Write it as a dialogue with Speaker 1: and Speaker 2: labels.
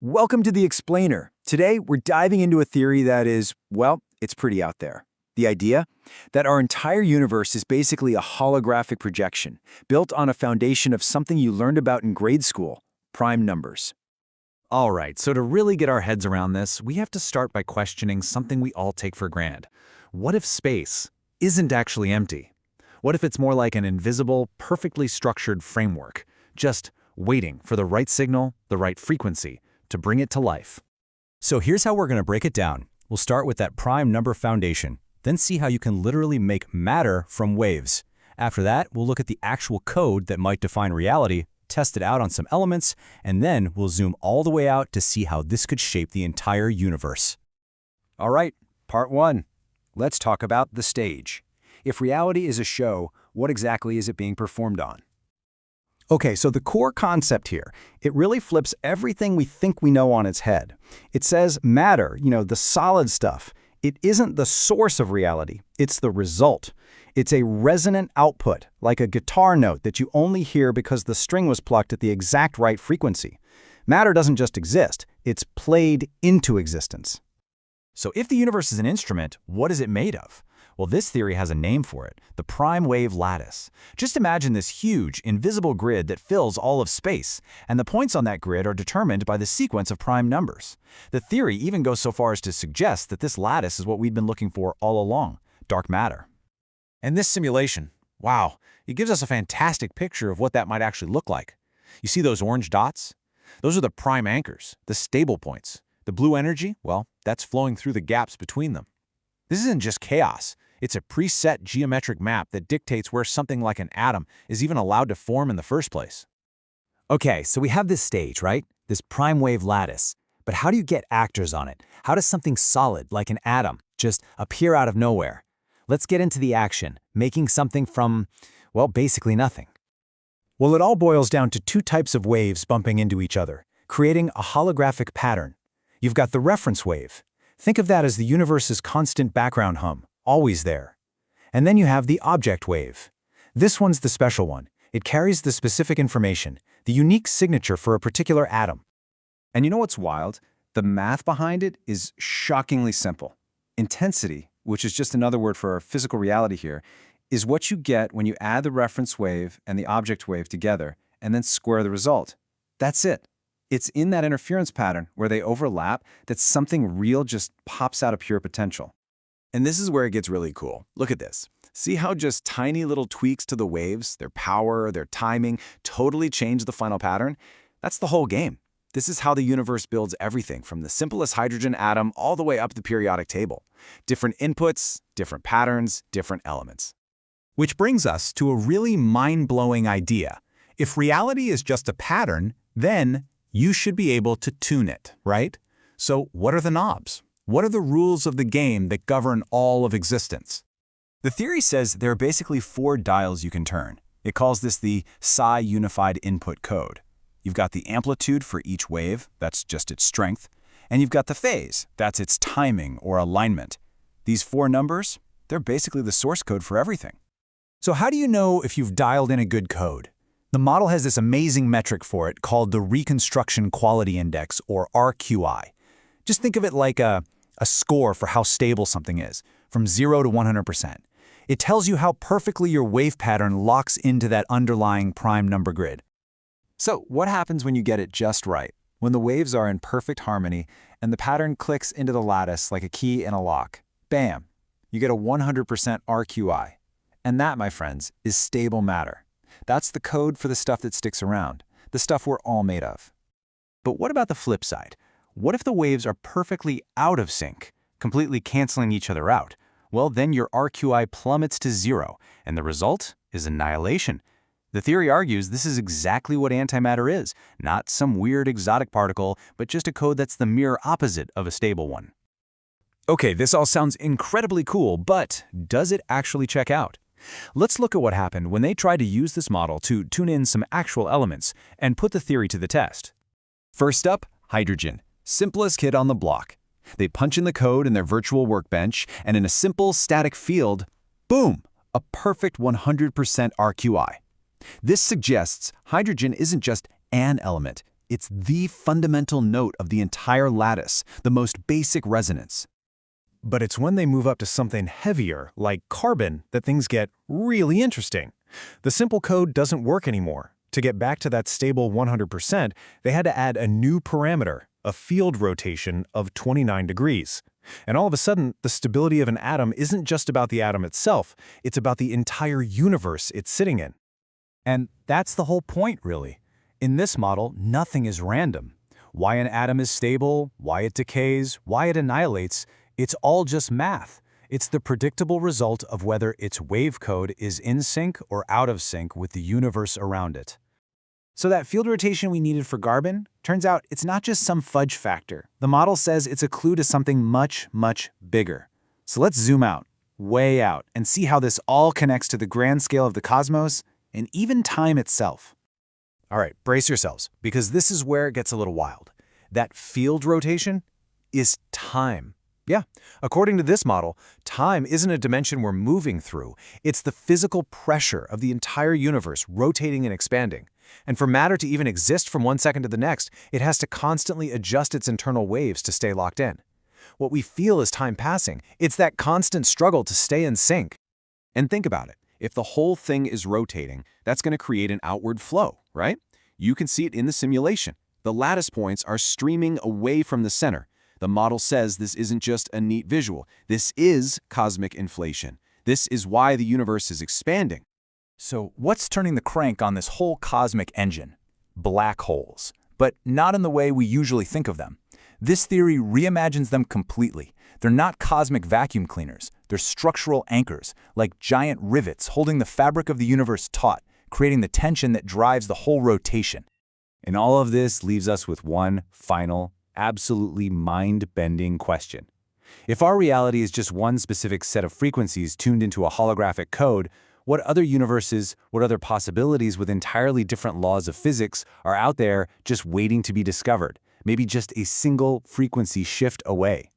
Speaker 1: Welcome to The Explainer. Today, we're diving into a theory that is, well, it's pretty out there. The idea that our entire universe is basically a holographic projection, built on a foundation of something you learned about in grade school, prime numbers.
Speaker 2: All right, so to really get our heads around this, we have to start by questioning something we all take for granted. What if space isn't actually empty? What if it's more like an invisible, perfectly structured framework, just waiting for the right signal, the right frequency, to bring it to life?
Speaker 3: So here's how we're going to break it down. We'll start with that prime number foundation, then see how you can literally make matter from waves. After that, we'll look at the actual code that might define reality, test it out on some elements, and then we'll zoom all the way out to see how this could shape the entire universe.
Speaker 1: All right, part one. Let's talk about the stage. If reality is a show, what exactly is it being performed on?
Speaker 3: Okay, so the core concept here, it really flips everything we think we know on its head. It says matter, the solid stuff, it isn't the source of reality, it's the result. It's a resonant output, like a guitar note that you only hear because the string was plucked at the exact right frequency. Matter doesn't just exist, it's played into existence.
Speaker 2: So if the universe is an instrument, what is it made of? Well, this theory has a name for it, the prime wave lattice. Just imagine this huge, invisible grid that fills all of space, and the points on that grid are determined by the sequence of prime numbers. The theory even goes so far as to suggest that this lattice is what we've been looking for all along, dark matter. And this simulation, wow, it gives us a fantastic picture of what that might actually look like. You see those orange dots? Those are the prime anchors, the stable points. The blue energy, well, that's flowing through the gaps between them. This isn't just chaos. It's a preset geometric map that dictates where something like an atom is even allowed to form in the first place.
Speaker 3: Okay, so we have this stage, right? This prime wave lattice. But how do you get actors on it? How does something solid, like an atom, just appear out of nowhere? Let's get into the action, making something from, well, basically nothing. Well, it all boils down to two types of waves bumping into each other, creating a holographic pattern. You've got the reference wave. Think of that as the universe's constant background hum, always there. And then you have the object wave. This one's the special one. It carries the specific information, the unique signature for a particular atom.
Speaker 1: And you know what's wild? The math behind it is shockingly simple. Intensity, which is just another word for physical reality here, is what you get when you add the reference wave and the object wave together and then square the result. That's it. It's in that interference pattern where they overlap that something real just pops out of pure potential.
Speaker 4: And this is where it gets really cool. Look at this. See how just tiny little tweaks to the waves, their power, their timing, totally change the final pattern? That's the whole game. This is how the universe builds everything from the simplest hydrogen atom all the way up the periodic table. Different inputs, different patterns, different elements.
Speaker 5: Which brings us to a really mind-blowing idea. If reality is just a pattern, then you should be able to tune it, right? So what are the knobs? What are the rules of the game that govern all of existence?
Speaker 3: The theory says there are basically four dials you can turn. It calls this the psi unified input code. You've got the amplitude for each wave, that's just its strength, and you've got the phase, that's its timing or alignment. These four numbers, they're basically the source code for everything. So how do you know if you've dialed in a good code? The model has this amazing metric for it called the Reconstruction Quality Index, or RQI. Just think of it like a score for how stable something is, from 0 to 100%. It tells you how perfectly your wave pattern locks into that underlying prime number grid.
Speaker 1: So what happens when you get it just right? When the waves are in perfect harmony and the pattern clicks into the lattice like a key in a lock. Bam! You get a 100% RQI. And that, my friends, is stable matter. That's the code for the stuff that sticks around, the stuff we're all made of. But what about the flip side? What if the waves are perfectly out of sync, completely canceling each other out? Well, then your RQI plummets to 0, and the result is annihilation. The theory argues this is exactly what antimatter is, not some weird exotic particle, but just a code that's the mirror opposite of a stable one.
Speaker 2: Okay, this all sounds incredibly cool, but does it actually check out? Let's look at what happened when they tried to use this model to tune in some actual elements and put the theory to the test.
Speaker 4: First up, hydrogen. Simplest kid on the block. They punch in the code in their virtual workbench, and in a simple static field, boom, a perfect 100% RQI. This suggests hydrogen isn't just an element,
Speaker 3: It's the fundamental note of the entire lattice, the most basic resonance.
Speaker 5: But it's when they move up to something heavier, like carbon, that things get really interesting. The simple code doesn't work anymore. To get back to that stable 100%, they had to add a new parameter, a field rotation of 29 degrees. And all of a sudden, the stability of an atom isn't just about the atom itself, it's about the entire universe it's sitting in.
Speaker 2: And that's the whole point, really. In this model, nothing is random. Why an atom is stable, why it decays, why it annihilates, it's all just math. It's the predictable result of whether its wave code is in sync or out of sync with the universe around it.
Speaker 1: So that field rotation we needed for carbon, turns out it's not just some fudge factor. The model says it's a clue to something much, much bigger. So let's zoom out, way out, and see how this all connects to the grand scale of the cosmos and even time itself.
Speaker 3: All right, brace yourselves, because this is where it gets a little wild. That field rotation is time. Yeah, according to this model, time isn't a dimension we're moving through. It's the physical pressure of the entire universe rotating and expanding. And for matter to even exist from one second to the next, it has to constantly adjust its internal waves to stay locked in. What we feel is time passing. It's that constant struggle to stay in sync. And think about it. If the whole thing is rotating, that's going to create an outward flow, right? You can see it in the simulation. The lattice points are streaming away from the center. The model says this isn't just a neat visual. This is cosmic inflation. This is why the universe is expanding.
Speaker 2: So what's turning the crank on this whole cosmic engine? Black holes. But not in the way we usually think of them. This theory reimagines them completely. They're not cosmic vacuum cleaners. They're structural anchors, like giant rivets holding the fabric of the universe taut, creating the tension that drives the whole rotation.
Speaker 3: And all of this leaves us with one final, absolutely mind-bending question. If our reality is just one specific set of frequencies tuned into a holographic code, what other universes, what other possibilities with entirely different laws of physics are out there just waiting to be discovered, maybe just a single frequency shift away?